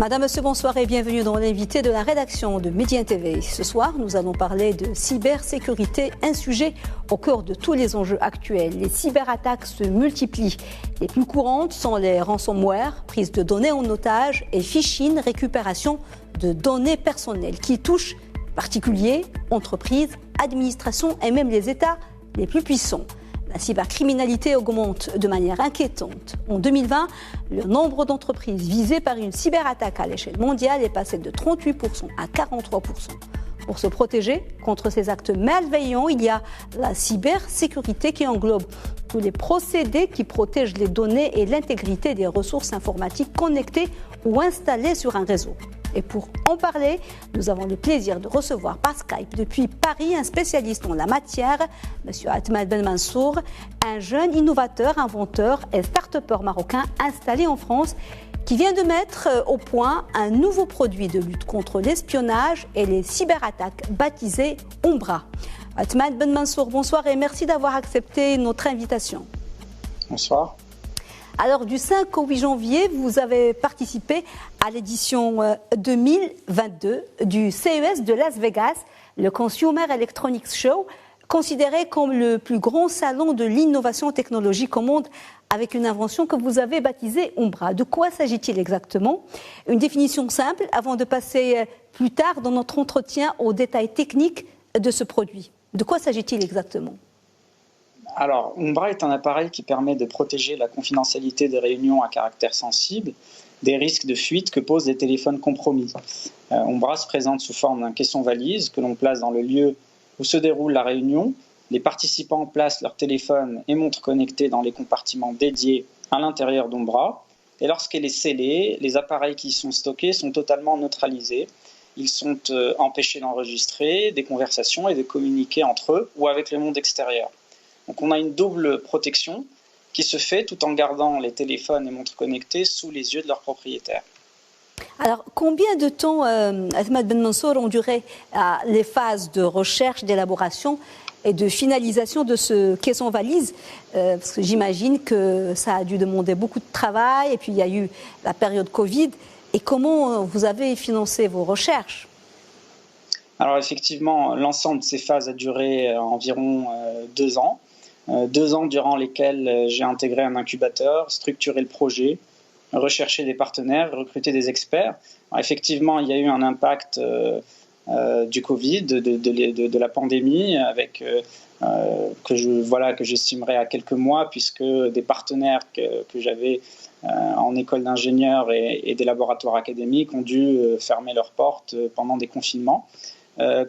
Madame, monsieur, bonsoir et bienvenue dans l'invité de la rédaction de Médien TV. Ce soir, nous allons parler de cybersécurité, un sujet au cœur de tous les enjeux actuels. Les cyberattaques se multiplient. Les plus courantes sont les ransomware, prise de données en otage et phishing, récupération de données personnelles qui touchent particuliers, entreprises, administrations et même les États les plus puissants. La cybercriminalité augmente de manière inquiétante. En 2020, le nombre d'entreprises visées par une cyberattaque à l'échelle mondiale est passé de 38% à 43%. Pour se protéger contre ces actes malveillants, il y a la cybersécurité qui englobe tous les procédés qui protègent les données et l'intégrité des ressources informatiques connectées ou installées sur un réseau. Et pour en parler, nous avons le plaisir de recevoir par Skype depuis Paris un spécialiste en la matière, M. Ahmed Ben Mansour, un jeune innovateur, inventeur et start-upper marocain installé en France qui vient de mettre au point un nouveau produit de lutte contre l'espionnage et les cyberattaques baptisé Umbra. Ahmed Ben Mansour, bonsoir et merci d'avoir accepté notre invitation. Bonsoir. Alors, du 5 au 8 janvier, vous avez participé à l'édition 2022 du CES de Las Vegas, le Consumer Electronics Show, considéré comme le plus grand salon de l'innovation technologique au monde, avec une invention que vous avez baptisée Umbra. De quoi s'agit-il exactement? Une définition simple avant de passer plus tard dans notre entretien aux détails techniques de ce produit. De quoi s'agit-il exactement? Alors, Umbra est un appareil qui permet de protéger la confidentialité des réunions à caractère sensible des risques de fuite que posent les téléphones compromis. Umbra se présente sous forme d'un caisson-valise que l'on place dans le lieu où se déroule la réunion. Les participants placent leur téléphone et montre connectée dans les compartiments dédiés à l'intérieur d'Umbra. Et lorsqu'elle est scellée, les appareils qui y sont stockés sont totalement neutralisés. Ils sont empêchés d'enregistrer des conversations et de communiquer entre eux ou avec le monde extérieur. Donc on a une double protection qui se fait tout en gardant les téléphones et montres connectées sous les yeux de leurs propriétaires. Alors, combien de temps, Ahmed Ben Mansour, ont duré les phases de recherche, d'élaboration et de finalisation de ce caisson-valise? Parce que j'imagine que ça a dû demander beaucoup de travail, et puis il y a eu la période Covid. Et comment vous avez financé vos recherches? Alors effectivement, l'ensemble de ces phases a duré environ 2 ans. 2 ans durant lesquels j'ai intégré un incubateur, structuré le projet, recherché des partenaires, recruté des experts. Alors, effectivement, il y a eu un impact du Covid, de la pandémie, avec que j'estimerais à quelques mois, puisque des partenaires que j'avais en école d'ingénieurs et des laboratoires académiques ont dû fermer leurs portes pendant des confinements.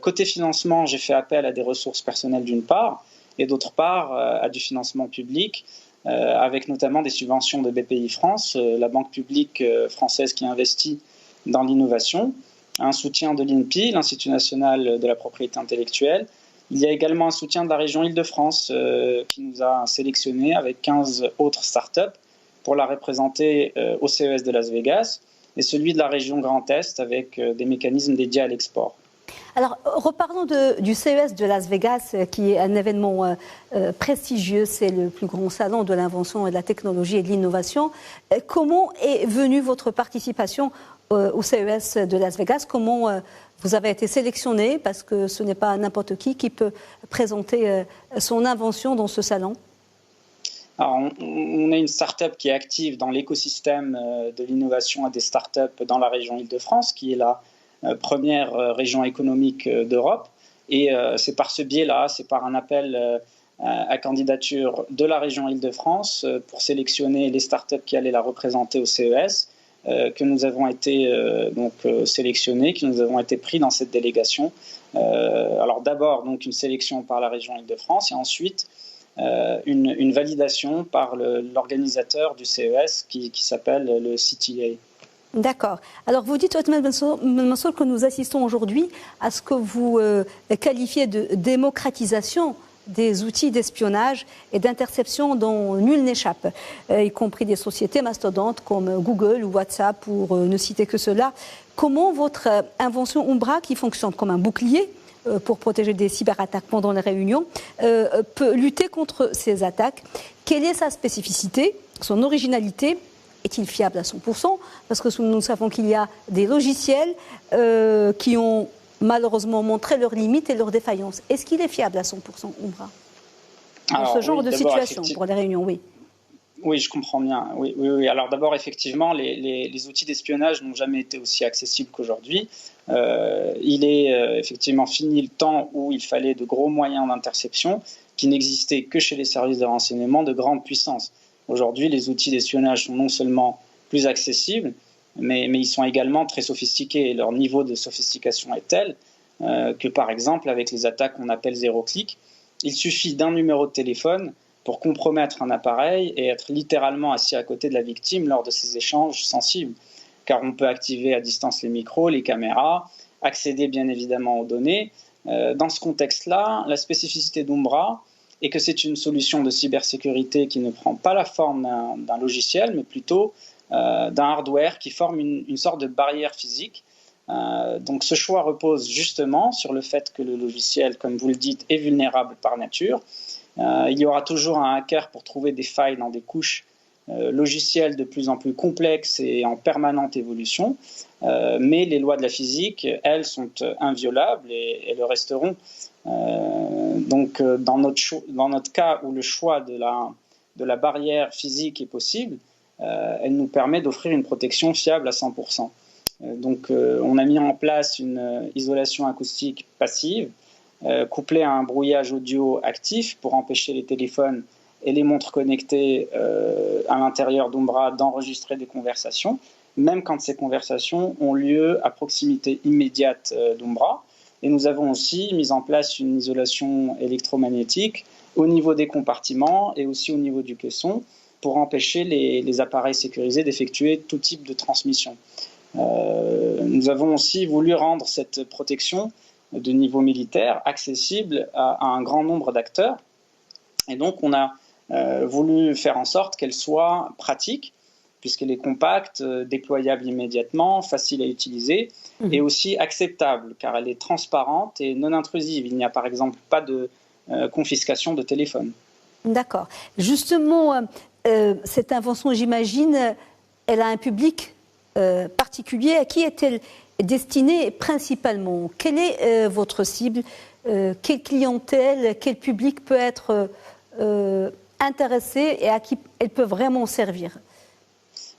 Côté financement, j'ai fait appel à des ressources personnelles d'une part, et d'autre part à du financement public, avec notamment des subventions de BPI France, la banque publique française qui investit dans l'innovation, un soutien de l'INPI, l'Institut national de la propriété intellectuelle. Il y a également un soutien de la région Île-de-France qui nous a sélectionnés avec 15 autres startups pour la représenter au CES de Las Vegas, et celui de la région Grand Est avec des mécanismes dédiés à l'export. Alors, reparlons du CES de Las Vegas, qui est un événement prestigieux. C'est le plus grand salon de l'invention et de la technologie et de l'innovation. Comment est venue votre participation au CES de Las Vegas? Comment vous avez été sélectionné? Parce que ce n'est pas n'importe qui peut présenter son invention dans ce salon. Alors, on est une start-up qui est active dans l'écosystème de l'innovation et des start-up dans la région Île-de-France, qui est la première région économique d'Europe. Et c'est par ce biais-là, c'est par un appel à candidature de la région Île-de-France pour sélectionner les startups qui allaient la représenter au CES que nous avons été sélectionnés, que nous avons été pris dans cette délégation. Alors d'abord donc une sélection par la région Île-de-France et ensuite une validation par l'organisateur du CES qui s'appelle le CTA. D'accord. Alors vous dites, Ahmed Ben Mansour, que nous assistons aujourd'hui à ce que vous qualifiez de démocratisation des outils d'espionnage et d'interception dont nul n'échappe, y compris des sociétés mastodontes comme Google ou WhatsApp, pour ne citer que cela. Comment votre invention Umbra, qui fonctionne comme un bouclier pour protéger des cyberattaques pendant les réunions, peut lutter contre ces attaques? Quelle est sa spécificité, son originalité est-il fiable à 100%? Parce que nous savons qu'il y a des logiciels qui ont malheureusement montré leurs limites et leurs défaillances. Est-ce qu'il est fiable à 100%, Oumbra? Dans ce genre de situation, pour les réunions, oui. Oui, je comprends bien. Oui. Alors d'abord, effectivement, les outils d'espionnage n'ont jamais été aussi accessibles qu'aujourd'hui. Il est effectivement fini le temps où il fallait de gros moyens d'interception qui n'existaient que chez les services de renseignement de grande puissance. Aujourd'hui, les outils d'espionnage sont non seulement plus accessibles, mais ils sont également très sophistiqués. Et leur niveau de sophistication est tel que, par exemple, avec les attaques qu'on appelle zéro-clic, il suffit d'un numéro de téléphone pour compromettre un appareil et être littéralement assis à côté de la victime lors de ces échanges sensibles. Car on peut activer à distance les micros, les caméras, accéder bien évidemment aux données. Dans ce contexte-là, la spécificité d'Oumbra est que c'est une solution de cybersécurité qui ne prend pas la forme d'un logiciel, mais plutôt d'un hardware qui forme une sorte de barrière physique. Donc ce choix repose justement sur le fait que le logiciel, comme vous le dites, est vulnérable par nature. Il y aura toujours un hacker pour trouver des failles dans des couches logicielles de plus en plus complexes et en permanente évolution. Mais les lois de la physique, elles, sont inviolables et le resteront. Donc dans notre cas où le choix de la barrière physique est possible, elle nous permet d'offrir une protection fiable à 100%. Donc on a mis en place une isolation acoustique passive, couplée à un brouillage audio actif pour empêcher les téléphones et les montres connectées à l'intérieur d'Oumbra d'enregistrer des conversations, même quand ces conversations ont lieu à proximité immédiate d'Oumbra. Et nous avons aussi mis en place une isolation électromagnétique au niveau des compartiments et aussi au niveau du caisson pour empêcher les appareils sécurisés d'effectuer tout type de transmission. Nous avons aussi voulu rendre cette protection de niveau militaire accessible à un grand nombre d'acteurs. Et donc, on a voulu faire en sorte qu'elle soit pratique, puisqu'elle est compacte, déployable immédiatement, facile à utiliser, et aussi acceptable, car elle est transparente et non intrusive. Il n'y a par exemple pas de confiscation de téléphone. D'accord. Justement, cette invention, j'imagine, elle a un public particulier. À qui est-elle destinée principalement? Quelle est votre cible? Quelle clientèle, quel public peut être intéressé et à qui elle peut vraiment servir?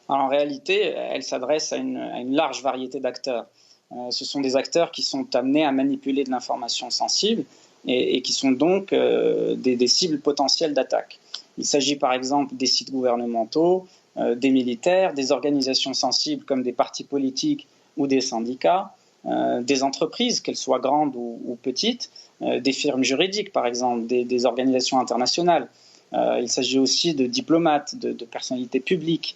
Alors, en réalité, elle s'adresse à une large variété d'acteurs. Ce sont des acteurs qui sont amenés à manipuler de l'information sensible et qui sont donc des cibles potentielles d'attaque. Il s'agit par exemple des sites gouvernementaux, des militaires, des organisations sensibles comme des partis politiques ou des syndicats, des entreprises, qu'elles soient grandes ou petites, des firmes juridiques par exemple, des organisations internationales. Il s'agit aussi de diplomates, de personnalités publiques,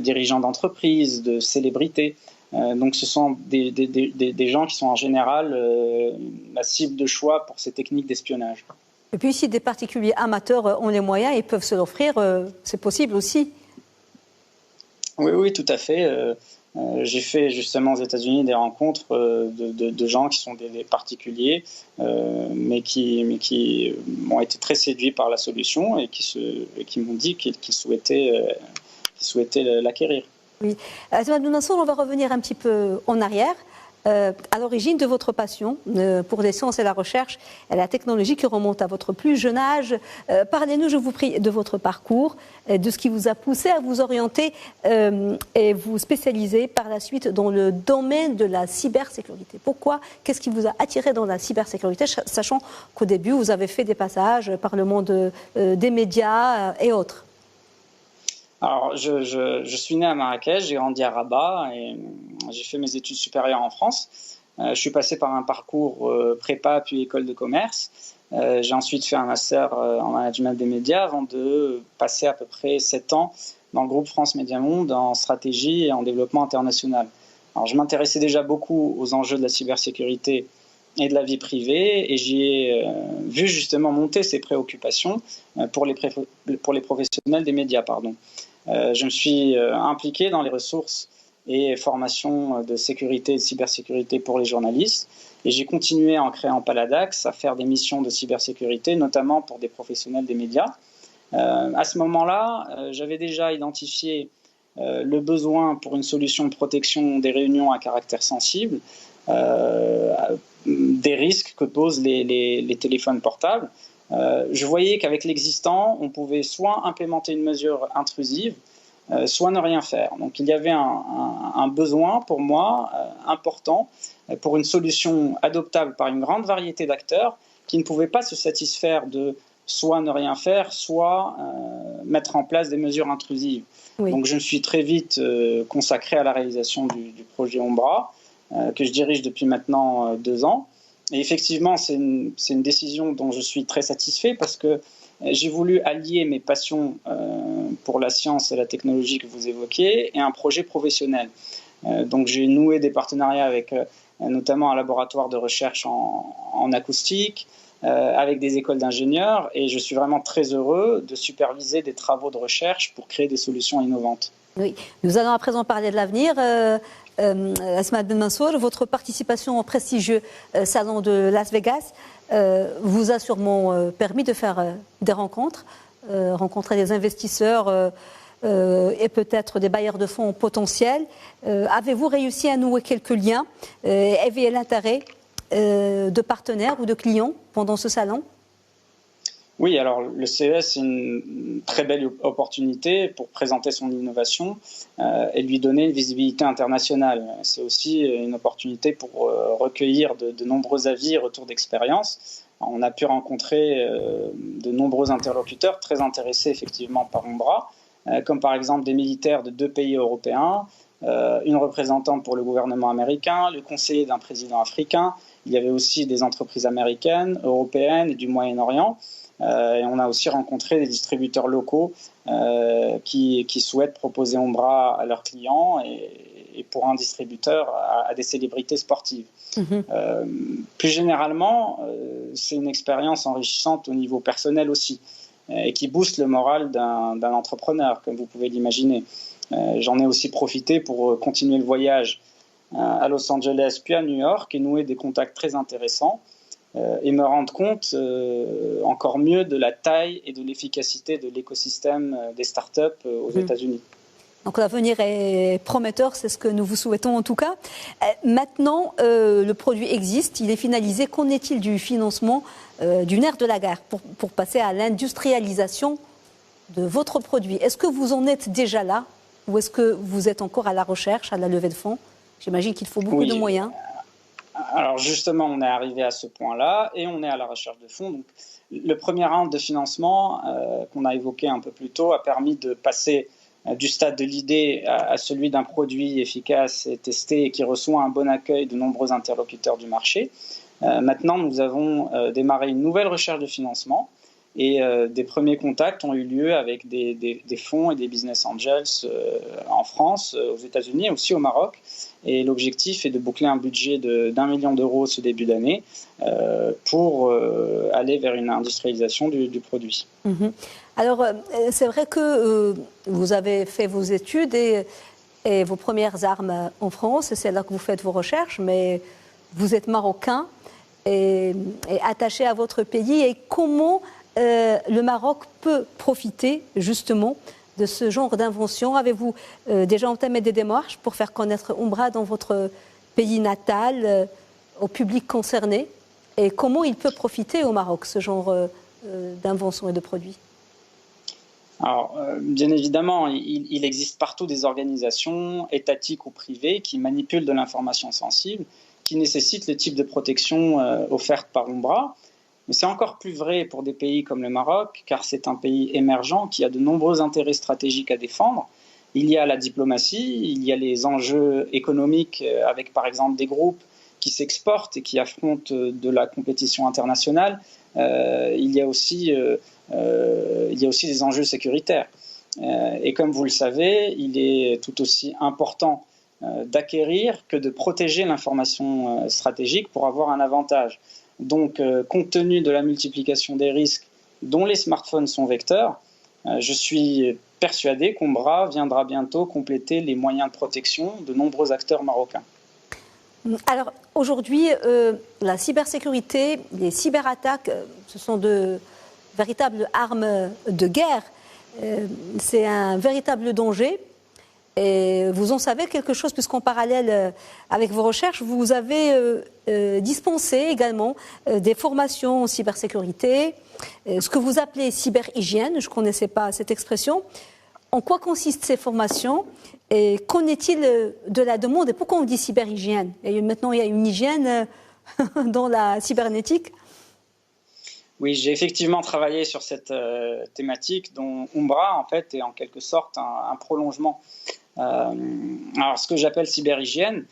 dirigeants d'entreprises, de célébrités. Donc ce sont des gens qui sont en général la cible de choix pour ces techniques d'espionnage. Et puis si des particuliers amateurs ont les moyens et peuvent se l'offrir, c'est possible aussi. Oui, tout à fait. J'ai fait justement aux États-Unis des rencontres de gens qui sont des particuliers, mais qui ont été très séduits par la solution et qui m'ont dit qu'ils souhaitaient l'acquérir. Oui. Ahmed Nassour, on va revenir un petit peu en arrière. À l'origine de votre passion pour les sciences et la recherche et la technologie qui remonte à votre plus jeune âge. Parlez-nous, je vous prie, de votre parcours, de ce qui vous a poussé à vous orienter et vous spécialiser par la suite dans le domaine de la cybersécurité. Pourquoi? Qu'est-ce qui vous a attiré dans la cybersécurité, sachant qu'au début, vous avez fait des passages par le monde des médias et autres? Alors, je suis né à Marrakech, j'ai grandi à Rabat et j'ai fait mes études supérieures en France. Je suis passé par un parcours prépa puis école de commerce. J'ai ensuite fait un master en management des médias avant de passer à peu près 7 ans dans le groupe France Média Monde en stratégie et en développement international. Alors, je m'intéressais déjà beaucoup aux enjeux de la cybersécurité et de la vie privée et j'y ai vu justement monter ces préoccupations pour les professionnels des médias. Je me suis impliqué dans les ressources et formations de sécurité et de cybersécurité pour les journalistes. Et j'ai continué en créant Paladax à faire des missions de cybersécurité, notamment pour des professionnels des médias. À ce moment-là, j'avais déjà identifié le besoin pour une solution de protection des réunions à caractère sensible, des risques que posent les téléphones portables. Je voyais qu'avec l'existant, on pouvait soit implémenter une mesure intrusive, soit ne rien faire. Donc il y avait un besoin pour moi important pour une solution adoptable par une grande variété d'acteurs qui ne pouvaient pas se satisfaire de soit ne rien faire, soit mettre en place des mesures intrusives. Oui. Donc je me suis très vite consacré à la réalisation du projet Ombra, que je dirige depuis maintenant 2 ans. Et effectivement, c'est une décision dont je suis très satisfait parce que j'ai voulu allier mes passions pour la science et la technologie que vous évoquiez et un projet professionnel. Donc j'ai noué des partenariats avec notamment un laboratoire de recherche en acoustique, avec des écoles d'ingénieurs, et je suis vraiment très heureux de superviser des travaux de recherche pour créer des solutions innovantes. Oui, nous allons à présent parler de l'avenir. Asma Ben Mansour, votre participation au prestigieux salon de Las Vegas vous a sûrement permis de faire des rencontres, rencontrer des investisseurs et peut-être des bailleurs de fonds potentiels. Avez-vous réussi à nouer quelques liens, éveiller l'intérêt de partenaires ou de clients pendant ce salon? Oui, alors le CES, c'est une très belle opportunité pour présenter son innovation et lui donner une visibilité internationale. C'est aussi une opportunité pour recueillir de nombreux avis et retours d'expérience. On a pu rencontrer de nombreux interlocuteurs très intéressés effectivement par Ombra, comme par exemple des militaires de 2 pays européens, une représentante pour le gouvernement américain, le conseiller d'un président africain. Il y avait aussi des entreprises américaines, européennes et du Moyen-Orient. Et on a aussi rencontré des distributeurs locaux qui souhaitent proposer Ombra à leurs clients et pour un distributeur à des célébrités sportives. Plus généralement, c'est une expérience enrichissante au niveau personnel aussi et qui booste le moral d'un entrepreneur, comme vous pouvez l'imaginer. J'en ai aussi profité pour continuer le voyage à Los Angeles puis à New York et nouer des contacts très intéressants et me rendre compte encore mieux de la taille et de l'efficacité de l'écosystème des startups aux États-Unis. Donc l'avenir est prometteur, c'est ce que nous vous souhaitons en tout cas. Maintenant, le produit existe, il est finalisé. Qu'en est-il du financement du nerf de la guerre pour passer à l'industrialisation de votre produit? Est-ce que vous en êtes déjà là ou est-ce que vous êtes encore à la recherche, à la levée de fonds? J'imagine qu'il faut beaucoup de moyens. Alors justement, on est arrivé à ce point-là et on est à la recherche de fonds. Donc, le premier round de financement qu'on a évoqué un peu plus tôt a permis de passer du stade de l'idée à celui d'un produit efficace et testé et qui reçoit un bon accueil de nombreux interlocuteurs du marché. Maintenant, nous avons démarré une nouvelle recherche de financement et des premiers contacts ont eu lieu avec des fonds et des business angels en France, aux États-Unis et aussi au Maroc. Et l'objectif est de boucler un budget d'1 million d'euros ce début d'année pour aller vers une industrialisation du produit. Alors, c'est vrai que vous avez fait vos études et vos premières armes en France, c'est là que vous faites vos recherches, mais vous êtes marocain et attaché à votre pays. Et comment le Maroc peut profiter justement de ce genre d'invention? Avez-vous déjà entamé des démarches pour faire connaître Ombra dans votre pays natal, au public concerné? Et comment il peut profiter au Maroc, ce genre d'invention et de produits? Alors, bien évidemment, il existe partout des organisations étatiques ou privées qui manipulent de l'information sensible, qui nécessitent le type de protection offerte par Ombra. Mais c'est encore plus vrai pour des pays comme le Maroc, car c'est un pays émergent qui a de nombreux intérêts stratégiques à défendre. Il y a la diplomatie, il y a les enjeux économiques avec par exemple des groupes qui s'exportent et qui affrontent de la compétition internationale. Il y a aussi des enjeux sécuritaires. Et comme vous le savez, il est tout aussi important d'acquérir que de protéger l'information stratégique pour avoir un avantage. Donc, compte tenu de la multiplication des risques dont les smartphones sont vecteurs, je suis persuadé qu'Ombra viendra bientôt compléter les moyens de protection de nombreux acteurs marocains. Alors, aujourd'hui, la cybersécurité, les cyberattaques, ce sont de véritables armes de guerre. C'est un véritable danger. Et vous en savez quelque chose, puisqu'en parallèle avec vos recherches, vous avez dispensé également des formations en cybersécurité, ce que vous appelez cyberhygiène, je ne connaissais pas cette expression. En quoi consistent ces formations et qu'en est-il de la demande et pourquoi on dit cyberhygiène? Et maintenant, il y a une hygiène dans la cybernétique. Oui, j'ai effectivement travaillé sur cette thématique dont Umbra, en fait, est en quelque sorte un prolongement. Alors, ce que j'appelle cyberhygiène,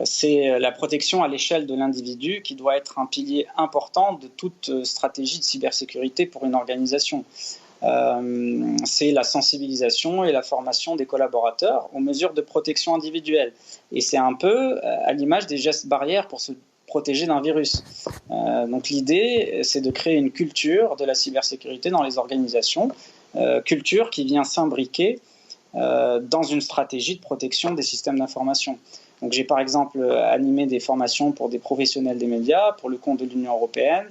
c'est la protection à l'échelle de l'individu qui doit être un pilier important de toute stratégie de cybersécurité pour une organisation. C'est la sensibilisation et la formation des collaborateurs aux mesures de protection individuelle. Et c'est un peu à l'image des gestes barrières pour se protéger d'un virus. Donc l'idée, c'est de créer une culture de la cybersécurité dans les organisations, culture qui vient s'imbriquer dans une stratégie de protection des systèmes d'information. Donc j'ai par exemple animé des formations pour des professionnels des médias, pour le compte de l'Union européenne.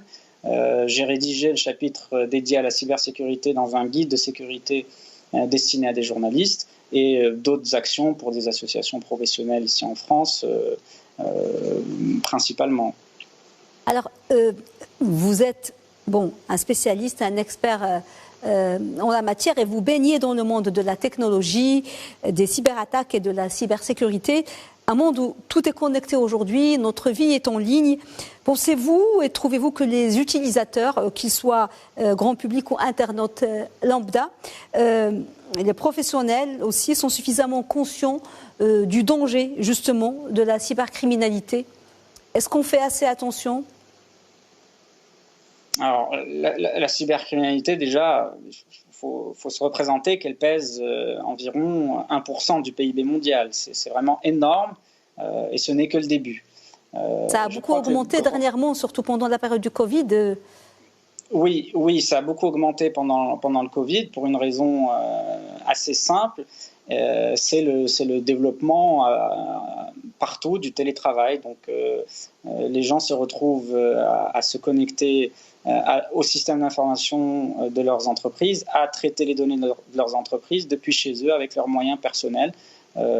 J'ai rédigé le chapitre dédié à la cybersécurité dans un guide de sécurité destiné à des journalistes et d'autres actions pour des associations professionnelles ici en France, principalement. Alors, vous êtes un spécialiste, un expert en la matière et vous baignez dans le monde de la technologie, des cyberattaques et de la cybersécurité. Un monde où tout est connecté aujourd'hui, notre vie est en ligne. Pensez-vous et trouvez-vous que les utilisateurs, qu'ils soient grand public ou internautes lambda, les professionnels aussi, sont suffisamment conscients du danger justement de la cybercriminalité? Est-ce qu'on fait assez attention? Alors, la cybercriminalité, déjà, il faut se représenter qu'elle pèse environ 1% du PIB mondial. C'est vraiment énorme et ce n'est que le début. Ça a beaucoup augmenté dernièrement, surtout pendant la période du Covid. Oui, ça a beaucoup augmenté pendant le Covid pour une raison assez simple. C'est le développement partout du télétravail. Donc, les gens se retrouvent à se connecter au système d'information de leurs entreprises, à traiter les données de leurs entreprises depuis chez eux avec leurs moyens personnels.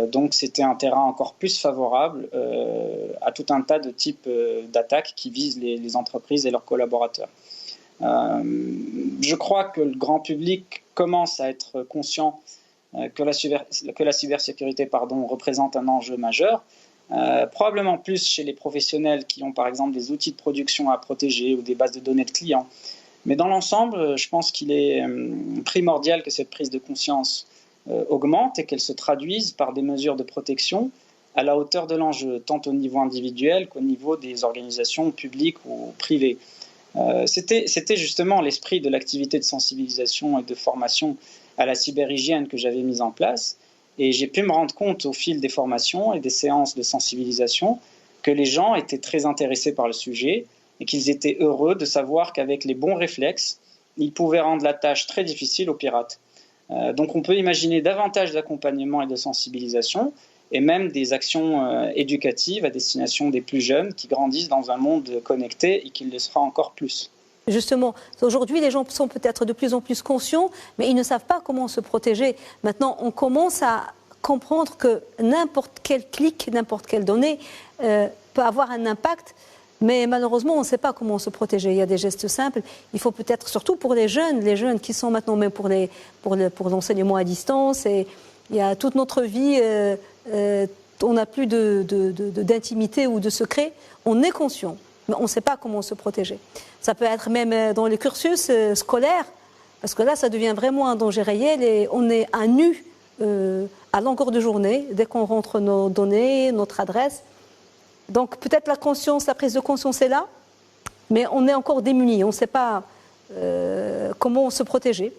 Donc, c'était un terrain encore plus favorable à tout un tas de types d'attaques qui visent les entreprises et leurs collaborateurs. Je crois que le grand public commence à être conscient que la cybersécurité représente un enjeu majeur, probablement plus chez les professionnels qui ont par exemple des outils de production à protéger ou des bases de données de clients. Mais dans l'ensemble, je pense qu'il est primordial que cette prise de conscience augmente et qu'elle se traduise par des mesures de protection à la hauteur de l'enjeu, tant au niveau individuel qu'au niveau des organisations publiques ou privées. C'était justement l'esprit de l'activité de sensibilisation et de formation à la cyberhygiène que j'avais mise en place. Et j'ai pu me rendre compte au fil des formations et des séances de sensibilisation que les gens étaient très intéressés par le sujet et qu'ils étaient heureux de savoir qu'avec les bons réflexes, ils pouvaient rendre la tâche très difficile aux pirates. Donc on peut imaginer davantage d'accompagnement et de sensibilisation et même des actions éducatives à destination des plus jeunes qui grandissent dans un monde connecté et qui le sera encore plus. Justement, aujourd'hui, les gens sont peut-être de plus en plus conscients, mais ils ne savent pas comment se protéger. Maintenant, on commence à comprendre que n'importe quel clic, n'importe quelle donnée peut avoir un impact, mais malheureusement, on ne sait pas comment se protéger. Il y a des gestes simples. Il faut peut-être, surtout pour les jeunes qui sont maintenant même pour l'enseignement à distance, et il y a toute notre vie, on n'a plus d'intimité ou de secret. On est conscient, mais on ne sait pas comment se protéger. Ça peut être même dans les cursus scolaires, parce que là, ça devient vraiment un danger réel et on est à nu à longueur de journée, dès qu'on rentre nos données, notre adresse. Donc peut-être la prise de conscience est là, mais on est encore démunis, on ne sait pas comment se protéger.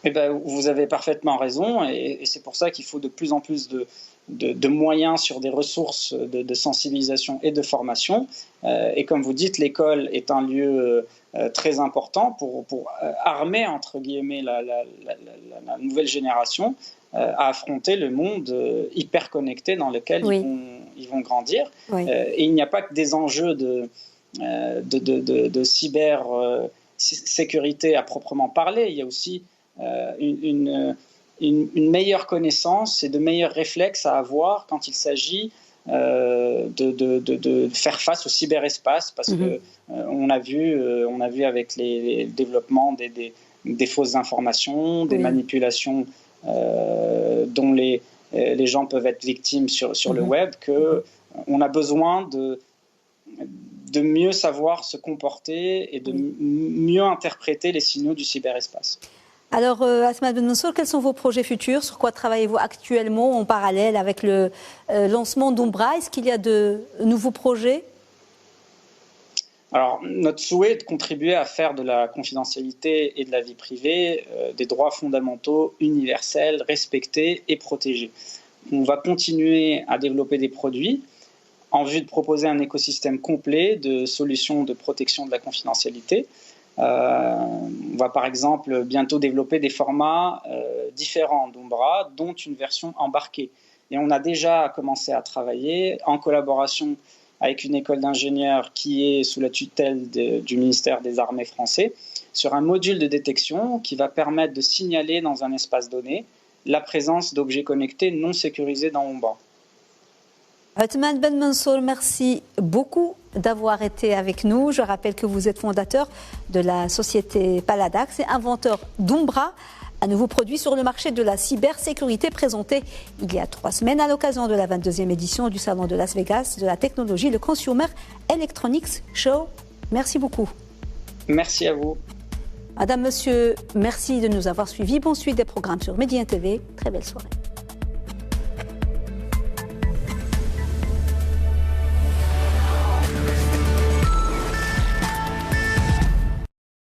Eh ben, vous avez parfaitement raison et c'est pour ça qu'il faut de plus en plus de moyens sur des ressources de sensibilisation et de formation. Et comme vous dites, l'école est un lieu très important pour armer, entre guillemets, la nouvelle génération à affronter le monde hyper connecté dans lequel ils vont grandir. Oui. Et il n'y a pas que des enjeux de cyber sécurité à proprement parler, il y a aussi une meilleure connaissance et de meilleurs réflexes à avoir quand il s'agit de faire face au cyberespace, parce que on a vu avec les développements des fausses informations, des manipulations dont les gens peuvent être victimes sur le web, qu'on a besoin de mieux savoir se comporter et de mieux interpréter les signaux du cyberespace. Alors, Asma Ben Mansour, quels sont vos projets futurs? Sur quoi travaillez-vous actuellement en parallèle avec le lancement d'Umbra? Est-ce qu'il y a de nouveaux projets? Alors, notre souhait est de contribuer à faire de la confidentialité et de la vie privée des droits fondamentaux universels, respectés et protégés. On va continuer à développer des produits en vue de proposer un écosystème complet de solutions de protection de la confidentialité. On va par exemple bientôt développer des formats différents d'Umbra, dont une version embarquée. Et on a déjà commencé à travailler en collaboration avec une école d'ingénieurs qui est sous la tutelle du ministère des Armées français, sur un module de détection qui va permettre de signaler dans un espace donné la présence d'objets connectés non sécurisés dans Umbra. Othman Ben Mansour, merci beaucoup d'avoir été avec nous. Je rappelle que vous êtes fondateur de la société Paladax et inventeur d'Umbra, un nouveau produit sur le marché de la cybersécurité présenté il y a 3 semaines à l'occasion de la 22e édition du Salon de Las Vegas de la technologie, le Consumer Electronics Show. Merci beaucoup. Merci à vous. Madame, monsieur, merci de nous avoir suivis. Bonne suite des programmes sur Média TV. Très belle soirée.